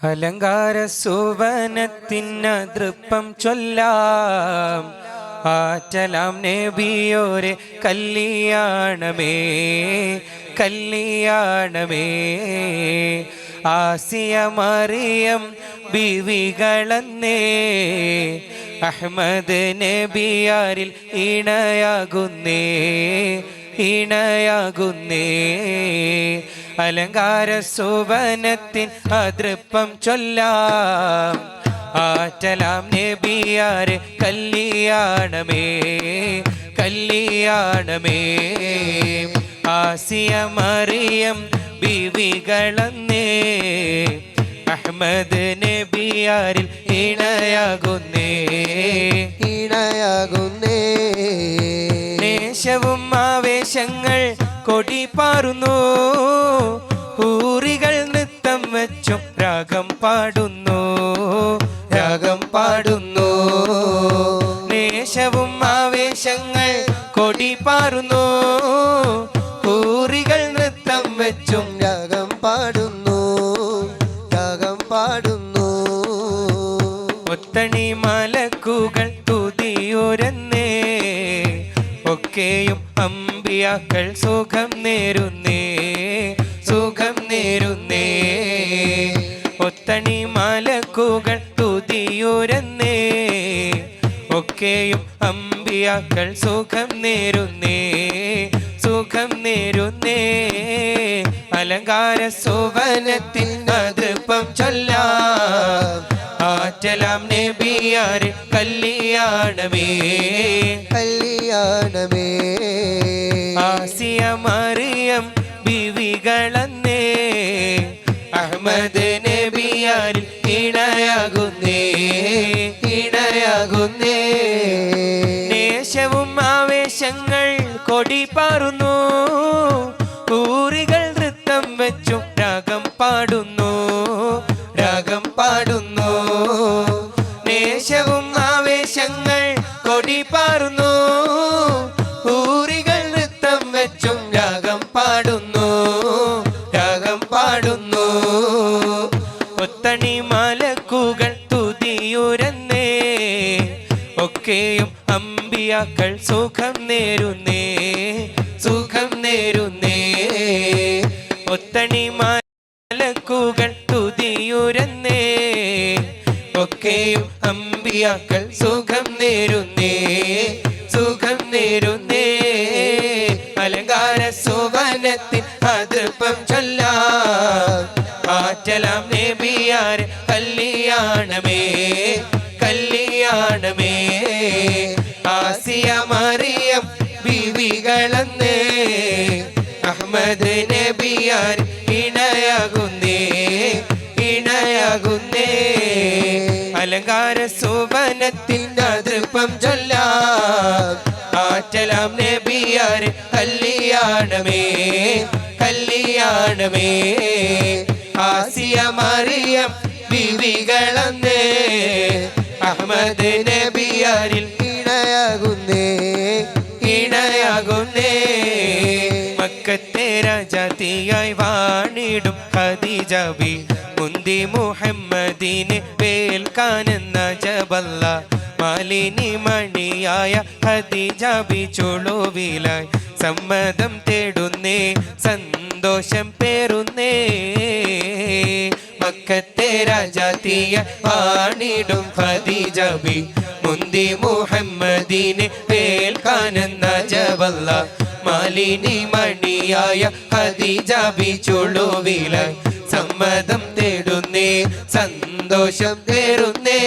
അലങ്കാര സുവനത്തിന ദൃപ്പം ചൊല്ലാം ആറ്റലാം നബിയോരെ കല്യാണമേ കല്യാണമേ. ആസിയ മറിയം ബിവികളന്നേ അഹ്മദ് നബിയാരിൽ ഇണയാകുന്നേ ഇണയാകുന്നേ. അലങ്കാര സുവനത്തിൻ അതൃപ്പം ചൊല്ലാം ആറ്റലാം നബിയാരെ കല്യാണമേ കല്യാണമേ. ആസിയ മറിയം ബിവികളന്നേ അഹ്മദ് നബിയാരിൽ ഇണയാകുന്നേ ഇണയാകുന്നേ. ദേശവും ആവേശങ്ങൾ കൊടി പാറുന്നു, ഹൂറികൾ നൃത്തം വെച്ചും രാഗം പാടുന്നു രാഗം പാടുന്നു. ദേശവും ആവേശങ്ങൾ കൊടി പാറുന്നു, ഹൂറികൾ നൃത്തം വെച്ചും രാഗം പാടുന്നു രാഗം പാടുന്നു. ഒത്തണി മലക്കുകൾ തുതിയുരന്നേ ഒക്കെയും അമ്പിയാക്കൾ സുഖം നേരുന്നേ സുഖം നേരുന്നേ. ഒത്തണി മലക്കുകൾ തുതിയുരന്നേ ഒക്കെയും അമ്പിയാക്കൾ സുഖം നേരുന്നേ സുഖം നേരുന്നേ. അലങ്കാര സുവനത്തിൻ അതൃപ്പം ചൊല്ലാം ആറ്റലാം നബിയാരെ കല്യാണമേ കല്യാണമേ. ആസിയ മറിയം ബിവികളന്നേ അഹ്മദ് നബിയാരിൽ ഇണയാകുന്നേ ഇണയാകുന്നേ. ദേശവും ആവേശങ്ങൾ കൊടി പാറുന്നു, ഹൂറികൾ നൃത്തം വെച്ചും രാഗം പാടുന്നു രാഗം പാടുന്നു. ദേശവും ആവേശങ്ങൾ കൊടി പാറുന്നു, ഹൂറികൾ നൃത്തം വെച്ചും രാഗം പാടുന്നു രാഗം പാടുന്നു. ഒത്തണി മലക്കുകൾ തുതിയുരന്നേ ഒക്കെയും അമ്പിയാക്കൾ സുഖം നേരുന്നേ സുഖം നേരുന്നേ. ഒത്തണി മലക്കുകൾ തുതിയുരന്നേ ഒക്കെയും അമ്പിയാക്കൾ സുഖം നേരുന്നേ സുഖം നേരുന്നേ. അലങ്കാര സുവനത്തിൻ അതൃപ്പം ചൊല്ലാം ആറ്റലാം നബിയാരെ കല്യാണമേ കല്യാണമേ. ആസിയ മറിയം ബിവികളന്നേ അഹ്മദ് നബിയാർ ഇണയാകുന്നേ ഇണയാകുന്നേ. അലങ്കാര സുവനത്തിൻ അതൃപ്പം ചൊല്ലാം ആറ്റലാം നബിയാരെ കല്യാണമേ കല്യാണമേ. ആസിയ മറിയം ബിവികളന്നേ അഹ്മദ് നബിയാരിൽ ഇണയാകുന്നേ ഇണയാകുന്നേ. മക്കത്തെ രാജാത്തിയായി വാണിടും ഖദീജ ബി മുന്തി മുഹമ്മദിനെ വേൽക്കാനെന്ന ജബല്ല മാലിനി മണിയായ ഖദീജ ബി ചുളുവിലായി സമ്മതം തേടുന്നേ സന്തോഷം പേറുന്നേ. മക്കത്തെ രാജാത്തിയ വാണിടും ഖദീജ ബി മുന്തി മുഹമ്മദിനെ വേൽക്കാനെന്ന ജബല്ല മാലിനി മണിയായ ഖദീജ ബി ചുളുവിലായി സമ്മതം തേടുന്നേ സന്തോഷം തേറുന്നേ.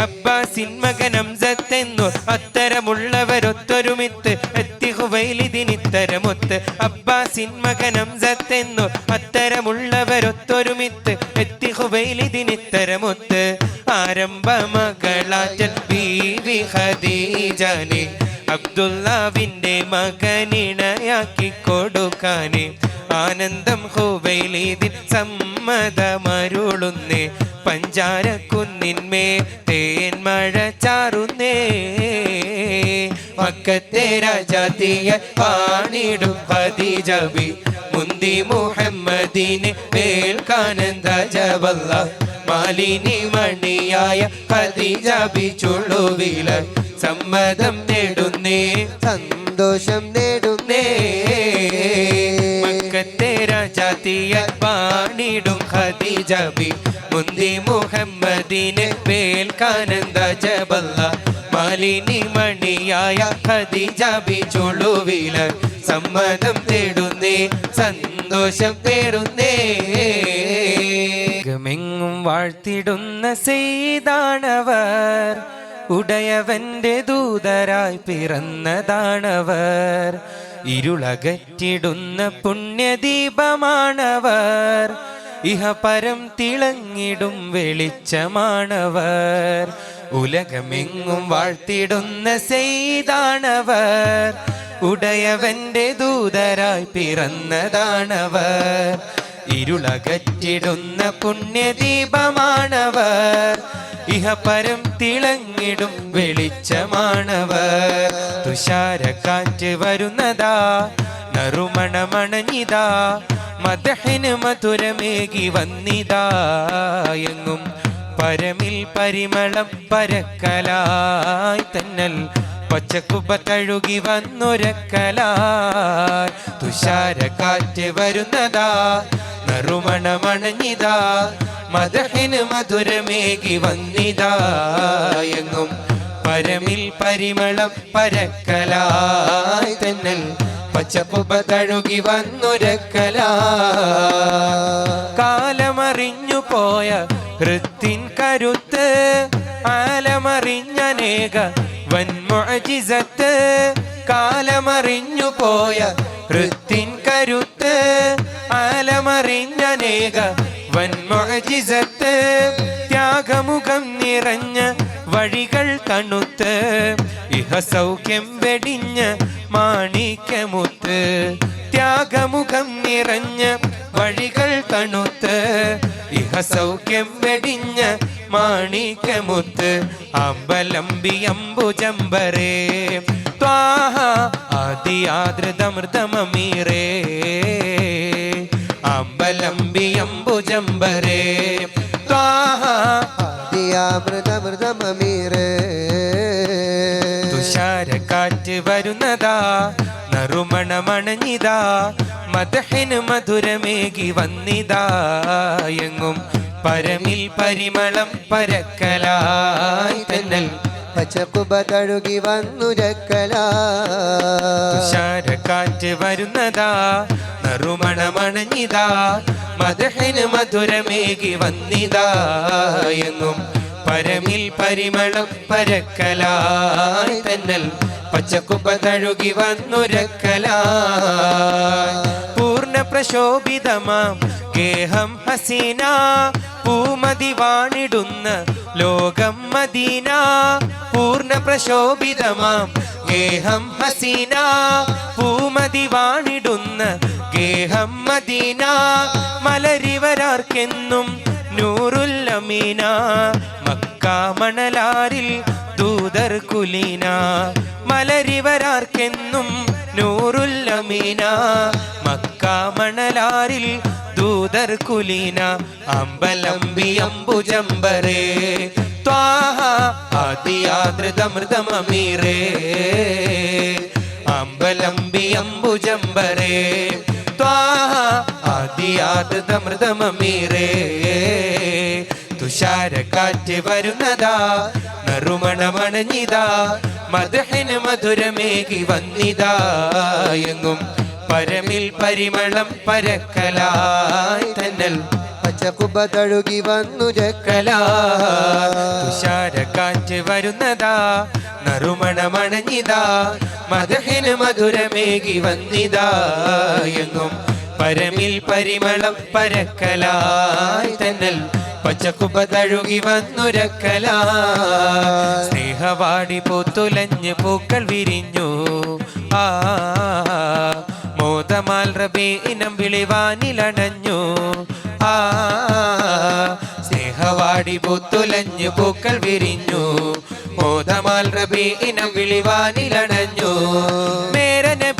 അബ്ബാസിൻ മകൻ ഹംസത്തെന്നു അത്തരമുള്ളവരൊത്തൊരുമിത്ത് എത്തി ഹുവൈലിദിനിത്തരമൊത്ത്. അബ്ബാസിൻ മകൻ ഹംസത്തെന്നു അത്തരമുള്ളവരൊത്തൊരുമിത്ത് എത്തി ഹുവൈലിദിനിത്തരമൊത്ത്. ആരംഭ മകളാറ്റൽ ബീവി ഖദീജനെ അബ്ദുല്ലാവിൻ്റെ മകനിണയാക്കി കൊടുക്കാനേ ആനന്ദം ഹുവൈലിദിൻ സമ്മതമരുളുന്നേ. പഞ്ചാരക്കുന്നിന്മേ തേന്മഴ ചാറുന്നേ മക്കത്തെ രാജാത്തിയ പാണിടും ഖദീജ ബി മുന്തി മുഹമ്മദിനെ വേൽക്കാനന്ദ ജബല്ല മാലിനി മണിയായ ഖദീജ ബിച്ചുളുവില സമ്മതം നേടുന്നേ സന്തോഷം നേടുന്നേ മക്കത്തെ രാജാത്തിയ പാണിടും ഖദീജ ബി മുന്തി മുഹമ്മദിനെ വേൽക്കാനന്ദ ജബല്ല മാലിനി മണിയായ ഖദീജ ബിച്ചുളുവില സമ്മതം തേടുന്നേ സന്തോഷം തേടുന്നേ മെങ്ങും വാഴ്ത്തിടുന്ന സെയ്താണവർ ഉടയവന്റെ ദൂതരായി പിറന്നതാണവർ ഇരുളകറ്റിടുന്ന പുണ്യദീപമാണവർ ഇഹപരം തിളങ്ങിടും വെളിച്ചമാണവർ ഉലകമെങ്ങും വാഴ്ത്തിടുന്ന സെയ്താണവർ ഉടയവന്റെ ദൂതരായി പിറന്നതാണവർ ഇരുളകറ്റിടുന്ന പുണ്യദീപമാണവർ ഇഹപരം തിളങ്ങിടും വെളിച്ചമാണവർ തുഷാരക്കാറ്റ് വരുന്നതാ നറുമണമണഞ്ഞിതാ മദഹിന് മധുരമേകി വന്നിതാ എങ്ങും പരമിൽ പരിമളം പരക്കലായി തന്നൽ പച്ചക്കുപ്പ തഴുകി വന്നൊരക്കലായി തുഷാരക്കാറ്റ് വരുന്നതാ നറുമണമണഞ്ഞിതാ മദഹിന് മധുരമേകി വന്നിതാ എങ്ങും പരമിൽ പരിമളം പരക്കലായി തന്നൽ പച്ചക്കുപ്പ തഴുകി വന്നൊരക്കലായി കാലമറിഞ്ഞു പോയ ഹൃത്തിൻ കരുത്ത് ആലമറിഞ്ഞനേക വൻമുഅ്ജിസത്ത് കാലമറിഞ്ഞു പോയ ഹൃത്തിൻ കരുത്ത് ആലമറിഞ്ഞനേക വൻമുഅ്ജിസത്ത് ത്യാഗമുഖം നിറഞ്ഞ വഴികൾ തണുത്ത് ഇഹസൗഖ്യം വെടിഞ്ഞ മാണിക്യമുത്ത് ത്യാഗമുഖം നിറഞ്ഞ വഴികൾ തണുത്ത് ഇഹസൗഖ്യം വെടിഞ്ഞ മാണിക്യമുത്ത് അമ്പലമ്പി അംബുജംബരേ ത്വാഹ ആദിയാദൃതമൃതമീരേ അമ്പലമ്പി അംബുജംബരേ ത്വാഹ ആദിയാമൃതമൃതമീരേ തുഷാരക്കാറ്റ് വരുന്നതാ നറുമണമണഞ്ഞിതാ മദഹിന് മധുരമേകി വന്നിതാ എങ്ങും പരമിൽ പരിമളം പരക്കലായി തന്നൽ പച്ചക്കുബ തഴുകി വന്നുരക്കലായി തുഷാരക്കാറ്റ് വരുന്നതാ നറുമണമണഞ്ഞിതാ മദഹിന് മധുരമേകി വന്നിതാ എങ്ങും പരമിൽ പരിമളം പരക്കലായി തന്നൽ പച്ചക്കുപ്പ തഴുകി വന്നുരക്കലായി പൂർണ്ണ പ്രശോഭിതമാം ഗേഹം ഹസീന പൂമതി വാണിടുന്ന ലോകം മദീന പൂർണ്ണ പ്രശോഭിതമാം ഗേഹം Hasina പൂമതി വാണിടുന്ന ഗേഹം Medina മലരിവരാർക്കെന്നും Noorul Ameena Mecca മണലാരിൽ ദൂതർ കുലീന മലരിവരാർക്കെന്നും Noorul Ameena Mecca മണലാരിൽ ദൂതർ കുലീന അമ്പലമ്പി അംബുജംബരേ Thwaha ആദിയാദൃതമൃതമീരേ അമ്പലമ്പി അംബുജംബരേ Thwaha ആദിയാദൃതമൃതമീരേ തുഷാരക്കാറ്റ് വരുന്നതാ നറുമണമണഞ്ഞിതാ മദഹിന് മധുരമേകി വന്നിതാ എങ്ങും പരമിൽ പരിമളം പരക്കലായി തന്നൽ പച്ചക്കുബ തഴുകി വന്നുരക്കലായി തുഷാരക്കാറ്റ് വരുന്നതാ നറുമണമണഞ്ഞിതാ മദഹിന് മധുരമേകി വന്നിതാ എങ്ങും പരമിൽ പരിമളം പരക്കലായി തന്നൽ പച്ചക്കുപ്പ തഴുകി വന്നുരക്കലായി സ്നേഹവാടി പൂത്തുലഞ്ഞ് പൂക്കൾ വിരിഞ്ഞു ആ മോദമാൽ റബീഇനം വിളിവാനിലണഞ്ഞു ആ സ്നേഹവാടി പൂത്തുലഞ്ഞ് പൂക്കൾ വിരിഞ്ഞു മോദമാൽ റബീഇനം വിളിവാനിലണഞ്ഞു മേര നബി